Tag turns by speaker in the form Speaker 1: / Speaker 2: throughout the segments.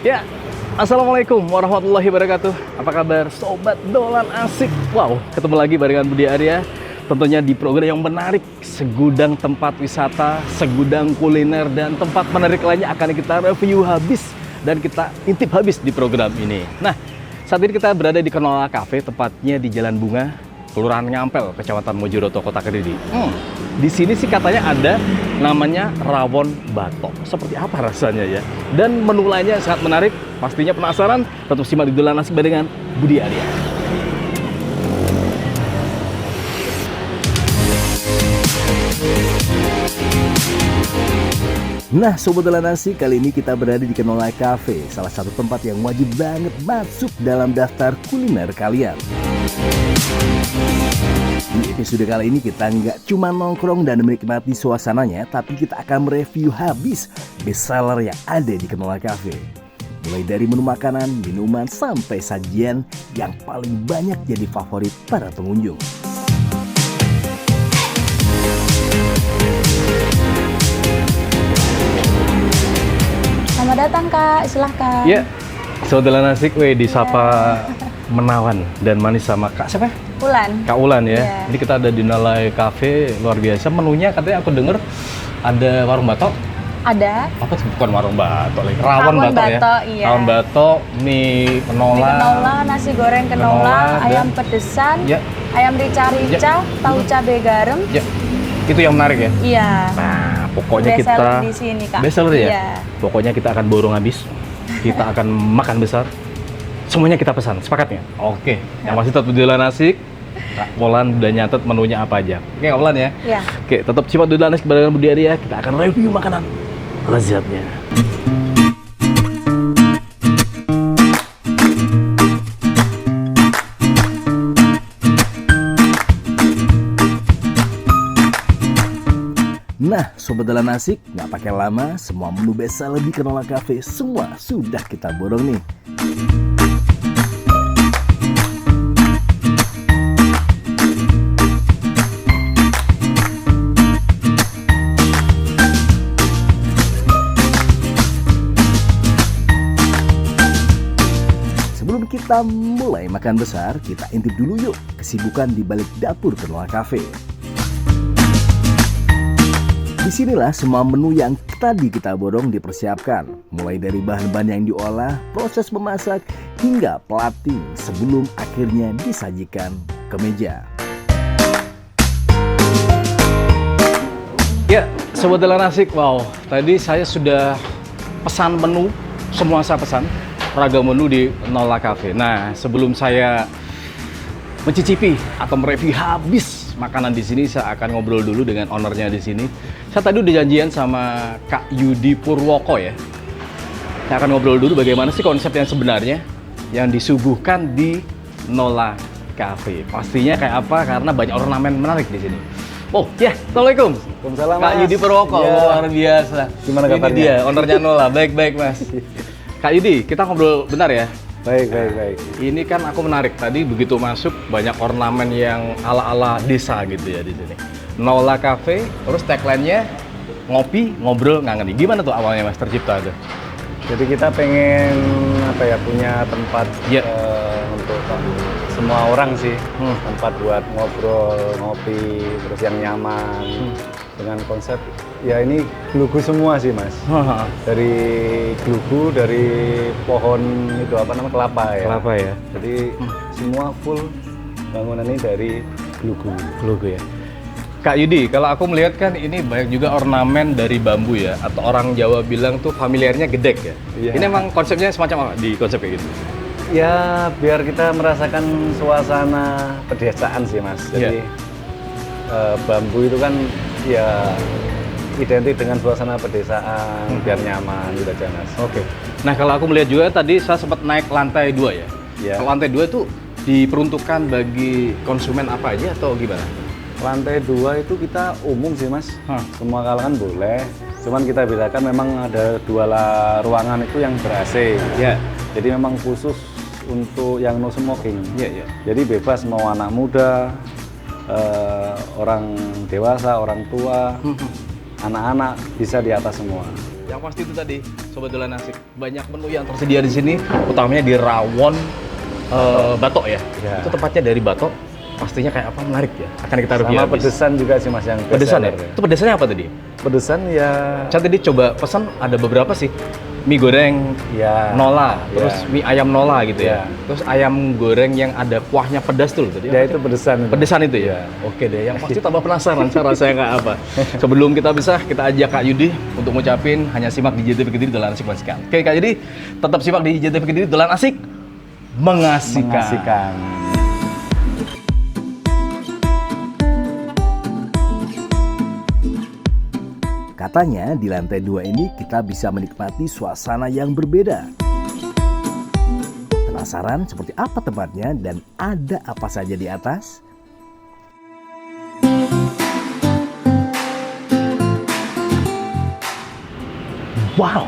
Speaker 1: Ya, Assalamualaikum warahmatullahi wabarakatuh. Apa kabar Sobat Dolan Asik? Wow, ketemu lagi barengan Budi Arya. Tentunya di program yang menarik, segudang tempat wisata, segudang kuliner, dan tempat menarik lainnya akan kita review habis dan kita intip habis di program ini. Nah, saat ini kita berada di Kenola Cafe, tepatnya di Jalan Bunga, Kelurahan Ngampel, Kecamatan Mojokerto, Kota Kediri. Di sini sih katanya ada namanya rawon batok. Seperti apa rasanya ya? Dan menu lainnya sangat menarik. Pastinya penasaran? Tetap simak di Dolan Asik barengan Budi Arya. Nah, Sobat Dolan Asik, kali ini kita berada di Kenola Cafe, salah satu tempat yang wajib banget masuk dalam daftar kuliner kalian. Di episode kali ini kita nggak cuma nongkrong dan menikmati suasananya, tapi kita akan mereview habis bestseller yang ada di Kenola Cafe. Mulai dari menu makanan, minuman, sampai sajian yang paling banyak jadi favorit para pengunjung.
Speaker 2: Selamat datang Kak, silahkan.
Speaker 1: Ya, Sobat Dolan Asik, disapa menawan dan manis sama Kak siapa?
Speaker 2: Ulan.
Speaker 1: Kak Ulan ya.
Speaker 2: Iya.
Speaker 1: Ini kita ada di Nalai Cafe, luar biasa. Menunya katanya aku denger ada warung batok.
Speaker 2: Ada.
Speaker 1: Apa sih? Bukan warung batok lagi. Rawon batok ya.
Speaker 2: Iya.
Speaker 1: Rawon batok, mie kenola.
Speaker 2: Mie kenola, nasi goreng kenola, ayam pedesan,
Speaker 1: ya.
Speaker 2: ayam rica-rica, tahu cabai garam.
Speaker 1: Ya. Itu yang menarik ya.
Speaker 2: Iya.
Speaker 1: Nah, pokoknya
Speaker 2: Best
Speaker 1: kita
Speaker 2: seller di sini, Kak.
Speaker 1: Bestseller ya.
Speaker 2: Iya.
Speaker 1: Pokoknya kita akan borong habis. Kita akan makan besar. Semuanya kita pesan, sepakatnya? Oke, yang masih tetap di Dolan Asik. Kak Ulan udah nyatet menunya apa aja. Oke, Kak Ulan ya?
Speaker 2: Iya.
Speaker 1: Oke, tetap simak di Dolan Asik barengan Budi Arya. Kita akan review makanan lezatnya. Nah, Sobat Dolan Asik, nggak pakai lama, semua menu bestseller di Kenola Cafe semua sudah kita borong nih. Sebelum kita mulai makan besar, kita intip dulu yuk kesibukan di balik dapur Kenola Cafe. Disinilah semua menu yang tadi kita borong dipersiapkan, mulai dari bahan-bahan yang diolah, proses memasak, hingga plating sebelum akhirnya disajikan ke meja. Ya, Sobat Dolan Asik, wow, tadi saya sudah pesan menu, semua saya pesan, ragam menu di Kenola Cafe. Nah, sebelum saya mencicipi atau mereview habis makanan di sini, saya akan ngobrol dulu dengan ownernya di sini. Saya tadi udah janjian sama Kak Yudi Purwoko ya. Saya akan ngobrol dulu bagaimana sih konsep yang sebenarnya yang disuguhkan di Kenola Cafe. Pastinya kayak apa, karena banyak ornamen menarik di sini. Oh ya, Assalamualaikum.
Speaker 3: Waalaikumsalam,
Speaker 1: Kak
Speaker 3: Mas.
Speaker 1: Yudi Purwoko,
Speaker 3: Ya.
Speaker 1: luar biasa.
Speaker 3: Gimana
Speaker 1: Ini
Speaker 3: kabarnya?
Speaker 1: dia, ownernya Kenola. Baik-baik Mas. Kak Yudi, kita ngobrol bentar ya.
Speaker 3: Baik.
Speaker 1: Ini kan aku menarik, tadi begitu masuk banyak ornamen yang ala-ala desa gitu ya di sini. Kenola Cafe, terus tagline-nya ngopi, ngobrol, ngangenin. Gimana tuh awalnya Mas tercipta tuh?
Speaker 3: Jadi kita pengen punya tempat
Speaker 1: Ya.
Speaker 3: untuk semua orang sih, tempat buat ngobrol, ngopi, terus yang nyaman dengan konsep ya ini glugu semua sih Mas. Dari glugu, dari pohon itu apa namanya kelapa ya.
Speaker 1: Kelapa ya.
Speaker 3: Jadi semua full bangunan ini dari glugu.
Speaker 1: Logo ya. Kak Yudi, kalau aku melihat kan ini banyak juga ornamen dari bambu ya, atau orang Jawa bilang tuh familiarnya gedek ya.
Speaker 3: Iya.
Speaker 1: Ini emang konsepnya semacam apa di konsep kayak gitu?
Speaker 3: Ya biar kita merasakan suasana pedesaan sih Mas. Jadi bambu itu kan ya identik dengan suasana pedesaan, biar nyaman gitu aja Mas.
Speaker 1: Oke. Nah, kalau aku melihat juga tadi saya sempat naik lantai 2 ya.
Speaker 3: Ya.
Speaker 1: Kalau lantai 2 itu diperuntukkan bagi konsumen apa aja atau gimana?
Speaker 3: Lantai 2 itu kita umum sih Mas. Semua kalangan boleh. Cuman kita bedakan memang ada ruangan itu yang ber-AC.
Speaker 1: Ya.
Speaker 3: Jadi memang khusus untuk yang no smoking.
Speaker 1: Iya.
Speaker 3: Jadi bebas mau anak muda, orang dewasa, orang tua, anak-anak bisa di atas semua.
Speaker 1: Yang pasti itu tadi, Sobat Dolan Asik. Banyak menu yang tersedia di sini, utamanya di rawon batok ya. Itu tempatnya dari batok, pastinya kayak apa menarik ya. Akan kita review.
Speaker 3: Sama pedesan juga sih Mas yang
Speaker 1: Pedesan ya?
Speaker 3: bestseller.
Speaker 1: Itu pedesannya apa tadi?
Speaker 3: Pedesan ya
Speaker 1: Saya tadi coba pesan ada beberapa sih. Mie goreng
Speaker 3: ya
Speaker 1: nola,
Speaker 3: ya.
Speaker 1: terus mie ayam nola gitu ya.
Speaker 3: Ya.
Speaker 1: Terus ayam goreng yang ada kuahnya pedas tuh tadi.
Speaker 3: Ya itu pedesan.
Speaker 1: Pedesan itu ya? Oke deh, yang pasti tambah penasaran cara saya kayak apa. Sebelum kita bisa, kita ajak Kak Yudi untuk ngucapin hanya simak di JTV Kediri Dolan Asik Mengasihkan. Oke Kak Yudi, tetap simak di JTV Kediri Dolan Asik Mengasihkan.
Speaker 3: Mengasihkan.
Speaker 4: Katanya di lantai 2 ini kita bisa menikmati suasana yang berbeda. Penasaran seperti apa tempatnya dan ada apa saja di atas?
Speaker 1: Wow.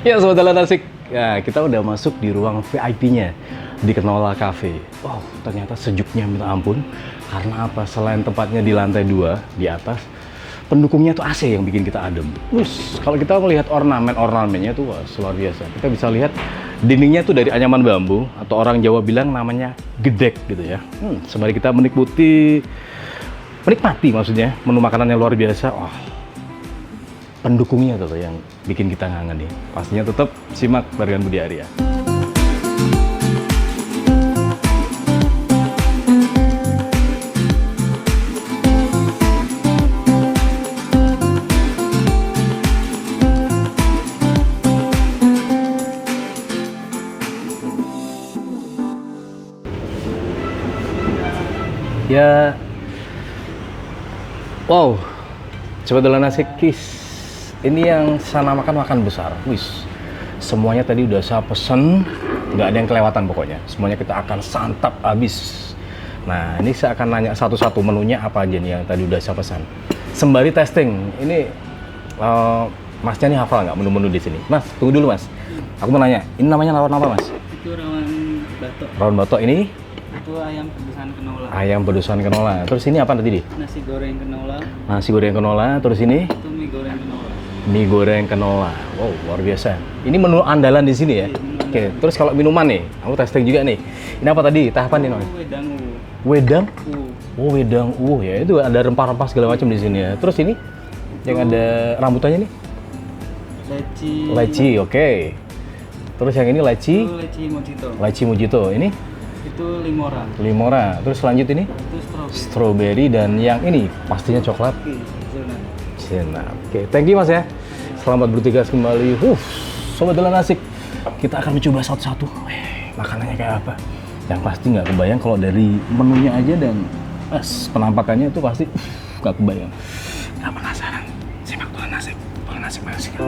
Speaker 1: Ya Sobat Dolan Asik, ya, kita udah masuk di ruang VIP-nya di Kenola Cafe. Wow, ternyata sejuknya minta ampun. Karena apa? Selain tempatnya di lantai 2 di atas, pendukungnya tuh AC yang bikin kita adem. Terus kalau kita melihat ornamennya tuh wah, luar biasa. Kita bisa lihat dindingnya tuh dari anyaman bambu atau orang Jawa bilang namanya gedek gitu ya. Sembari kita menikmati maksudnya menu makanan yang luar biasa. Wah, pendukungnya tuh yang bikin kita ngangen nih. Pastinya tetap simak barengan Budi Arya. Ya, wow, Sobat Dolan Asik Kis. Ini yang saya namakan makan besar. Wis, semuanya tadi udah saya pesen, nggak ada yang kelewatan pokoknya. Semuanya kita akan santap habis. Nah, ini saya akan nanya satu-satu menunya apa aja nih yang tadi udah saya pesan. Sembari testing, ini Masnya nih hafal nggak menu-menu di sini? Mas, tunggu dulu Mas. Aku mau nanya, ini namanya rawon apa Mas?
Speaker 5: Itu rawon batok.
Speaker 1: Rawon batok ini?
Speaker 5: Itu ayam pedesan kenola.
Speaker 1: Ayam pedesan kenola. Terus ini apa tadi?
Speaker 5: Nasi goreng kenola.
Speaker 1: Nasi goreng kenola. Terus ini?
Speaker 5: Itu mie goreng kenola.
Speaker 1: Mie goreng kenola. Wow, luar biasa. Ini menu andalan di sini ya?
Speaker 5: Iya, menu
Speaker 1: Oke, terus kalau minuman nih, aku testing juga nih. Ini apa tadi? Tahapan nih,
Speaker 5: Itu wedang uwu.
Speaker 1: Wedang?
Speaker 5: Uwu.
Speaker 1: Oh, wedang. Ya itu ada rempah-rempah segala macam di sini ya. Terus ini yang ada rambutannya nih?
Speaker 5: Leci.
Speaker 1: Leci, oke. Terus yang ini leci?
Speaker 5: Itu leci mojito.
Speaker 1: Leci mojito. Ini
Speaker 5: Itu limora.
Speaker 1: limora. Terus lanjut ini?
Speaker 5: Itu strawberry.
Speaker 1: Strawberry dan yang ini pastinya coklat.
Speaker 5: Oke, zona.
Speaker 1: Senap. Oke, thank you Mas ya. Selamat bertugas kembali. Sobat Dolan Asik, kita akan mencoba satu-satu. Makanannya kayak apa? Yang pasti nggak kebayang kalau dari menunya aja dan penampakannya itu pasti nggak kebayang. Nggak penasaran? Simak Dolan Asik. Dolan Asik Mengasihkan.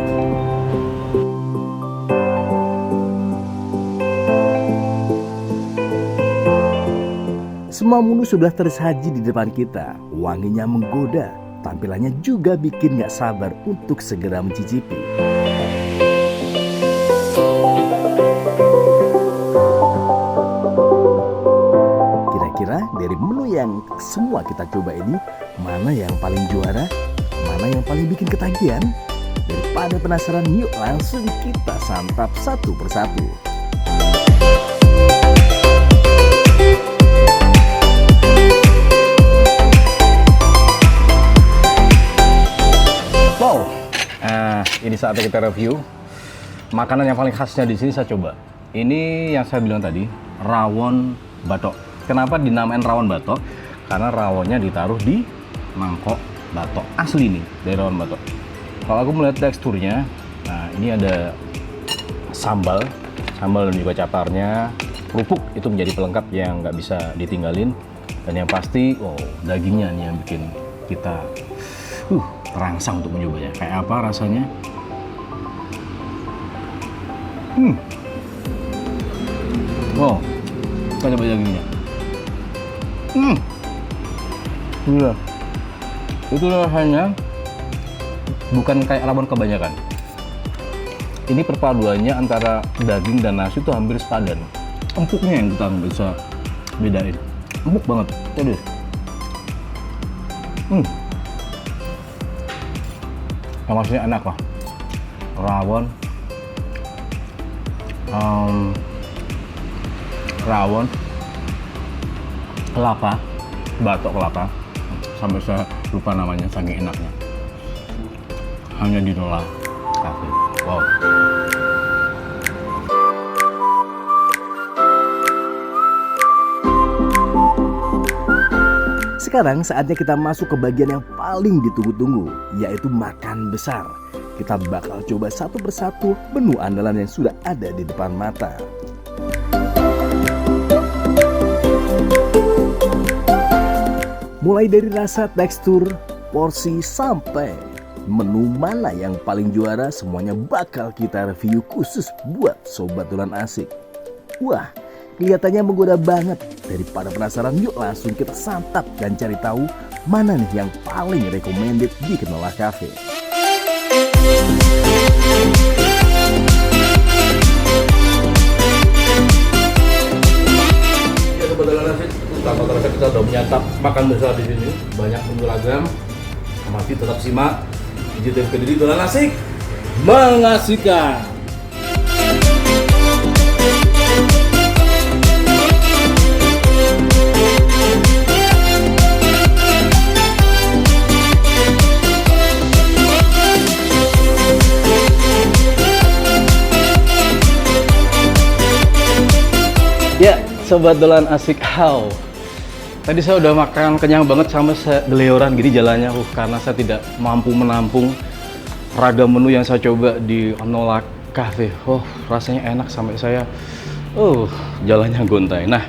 Speaker 4: Semua menu sudah tersaji di depan kita. Wanginya menggoda. Tampilannya juga bikin gak sabar untuk segera mencicipi. Kira-kira dari menu yang semua kita coba ini, mana yang paling juara? Mana yang paling bikin ketagihan? Daripada penasaran, yuk langsung kita santap satu persatu.
Speaker 1: Wow, ini saatnya kita review makanan yang paling khasnya di sini. Saya coba. Ini yang saya bilang tadi, rawon batok. Kenapa dinamain rawon batok? Karena rawonnya ditaruh di mangkok batok asli nih dari rawon batok. Kalau aku melihat teksturnya, nah ini ada sambal dan juga caparnya. Kerupuk itu menjadi pelengkap yang nggak bisa ditinggalin. Dan yang pasti, dagingnya nih yang bikin kita terangsang untuk menyobanya. Kayak apa rasanya? Wow, kita coba dagingnya. Gila. Itu rasanya bukan kayak rawon kebanyakan. Ini perpaduannya antara daging dan nasi itu hampir sepadan. Empuknya yang kita nggak bisa bedain. Empuk banget. Coba deh. Maksudnya enak lah. rawon, kelapa, batok kelapa, sampai saya lupa namanya saking enaknya. Hanya di Nola Cafe. Wow.
Speaker 4: Sekarang saatnya kita masuk ke bagian yang paling ditunggu-tunggu, yaitu makan besar. Kita bakal coba satu persatu menu andalan yang sudah ada di depan mata. Mulai dari rasa, tekstur, porsi, sampai menu mana yang paling juara, semuanya bakal kita review khusus buat Sobat Dolan Asik. Wah, kelihatannya menggoda banget. Daripada penasaran, yuk langsung kita santap dan cari tahu mana nih yang paling recommended di Kenola Cafe.
Speaker 1: Ya Sobat Dolan Asik, utama terasa kita udah menyantap makan besar di sini, banyak menu ragam. Masih tetap simak di JTV Kediri Dolan Asik mengasihkan. Ya, Sobat Dolan Asik, how? Tadi saya udah makan kenyang banget sampai saya geleoran gini jalannya, karena saya tidak mampu menampung ragam menu yang saya coba di Nola Cafe. Rasanya enak sampai saya, jalannya gontai. Nah,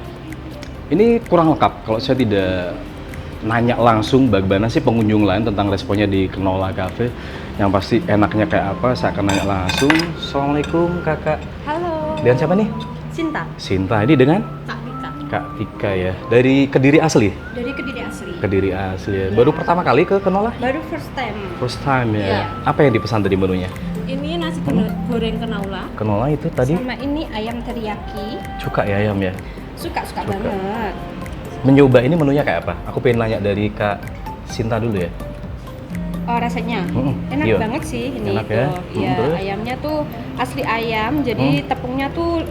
Speaker 1: ini kurang lengkap kalau saya tidak nanya langsung bagaimana sih pengunjung lain tentang responnya di Nola Cafe. Yang pasti enaknya kayak apa, saya akan nanya langsung. Assalamualaikum kakak.
Speaker 2: Halo.
Speaker 1: Dengan siapa nih?
Speaker 2: Sinta.
Speaker 1: Sinta, ini dengan?
Speaker 2: Kak Tika.
Speaker 1: Kak Tika ya, dari Kediri asli?
Speaker 2: Dari Kediri asli.
Speaker 1: Kediri asli ya. Baru pertama kali ke Kenola?
Speaker 2: Baru first time.
Speaker 1: First time ya.
Speaker 2: Iya.
Speaker 1: Apa yang dipesan tadi menunya?
Speaker 2: Ini nasi goreng kenola.
Speaker 1: Kenola itu tadi
Speaker 2: Sama ini ayam teriyaki.
Speaker 1: suka ya ayam ya.
Speaker 2: Suka banget.
Speaker 1: Mencoba ini menunya kayak apa? Aku pengen nanya dari Kak Sinta dulu ya.
Speaker 2: Oh, rasanya enak
Speaker 1: Iya.
Speaker 2: banget sih ini.
Speaker 1: Enak ya?
Speaker 2: Iya,
Speaker 1: Terus?
Speaker 2: ayamnya tuh asli ayam, jadi tepungnya tuh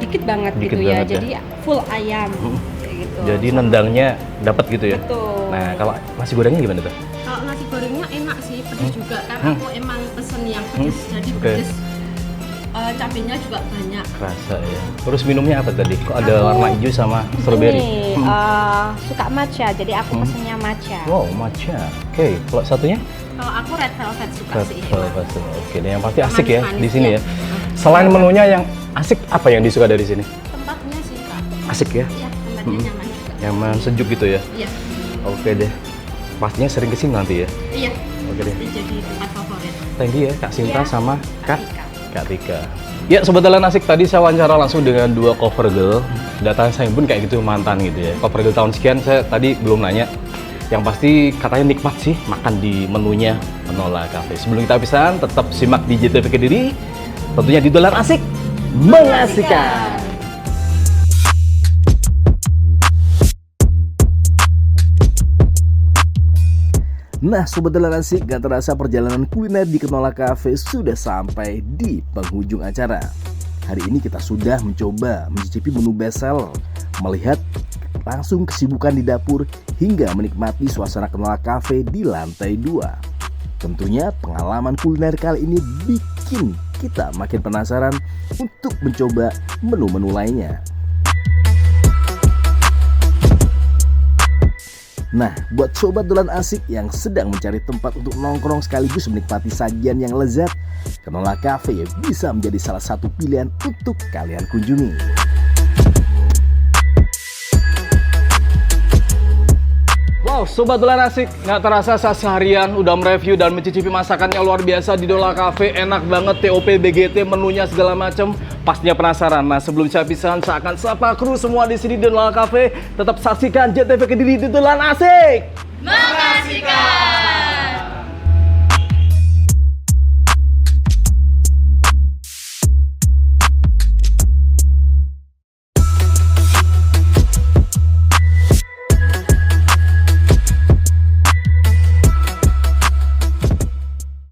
Speaker 2: dikit banget
Speaker 1: Dikit
Speaker 2: gitu ya.
Speaker 1: banget ya?
Speaker 2: Jadi full ayam. Kayak gitu.
Speaker 1: Jadi nendangnya dapat gitu ya.
Speaker 2: Betul.
Speaker 1: Nah, kalau nasi gorengnya gimana tuh?
Speaker 2: Kalau nasi gorengnya enak sih, pedas juga karena aku emang pesen yang pedas, jadi
Speaker 1: Oke.
Speaker 2: pedas. Cabenya juga banyak.
Speaker 1: Kerasa ya. Terus minumnya apa tadi? Kok ada
Speaker 2: Aku
Speaker 1: warna hijau sama strawberry?
Speaker 2: Ini suka matcha, jadi aku pesennya matcha.
Speaker 1: Wow, matcha. Oke, kalau satunya?
Speaker 2: Kalau aku red velvet suka
Speaker 1: Red
Speaker 2: sih.
Speaker 1: velvet. Oke, yang pasti asik ya
Speaker 2: Manis-manis,
Speaker 1: di sini ya.
Speaker 2: ya.
Speaker 1: Selain menunya yang asik, apa yang disuka dari sini?
Speaker 2: Tempatnya sih Kak.
Speaker 1: Asik ya?
Speaker 2: Iya, tempatnya nyaman juga.
Speaker 1: Nyaman, sejuk gitu ya.
Speaker 2: Iya.
Speaker 1: Oke deh. Pastinya sering kesini nanti ya.
Speaker 2: Iya.
Speaker 1: Oke deh.
Speaker 2: Pasti jadi tempat favorit.
Speaker 1: Thank you ya Kak Sinta
Speaker 2: Iya,
Speaker 1: sama Kak
Speaker 2: Kak
Speaker 1: Tika.
Speaker 2: Tika.
Speaker 1: Ya Sobat Dolan Asik, tadi saya wawancara langsung dengan dua cover girl. Data saya pun kayak gitu, mantan gitu ya. Cover girl tahun sekian saya tadi belum nanya. Yang pasti katanya nikmat sih makan di menunya Nola Cafe. Sebelum kita pisahan, tetap simak di JTV Kediri. Tentunya di Dolan Asik mengasihkan.
Speaker 4: Nah, Sobat Dolan Asik, gak terasa perjalanan kuliner di Kenola Cafe sudah sampai di penghujung acara. Hari ini kita sudah mencoba mencicipi menu bestseller, melihat langsung kesibukan di dapur, hingga menikmati suasana Kenola Cafe di lantai 2. Tentunya pengalaman kuliner kali ini bikin kita makin penasaran untuk mencoba menu-menu lainnya. Nah, buat Sobat Dolan Asik yang sedang mencari tempat untuk nongkrong sekaligus menikmati sajian yang lezat, Kenola Cafe bisa menjadi salah satu pilihan untuk kalian kunjungi.
Speaker 1: Wow, Sobat Dolan Asik, nggak terasa saya seharian udah mereview dan mencicipi masakan yang luar biasa di Nola Cafe. Enak banget, TOP, BGT, menunya segala macam. Pastinya penasaran. Nah, sebelum saya pisahan, saya akan sapa kru semua di sini di Nola Cafe. Tetap saksikan JTV Kediri di Dolan Asik.
Speaker 2: Mengasihkan.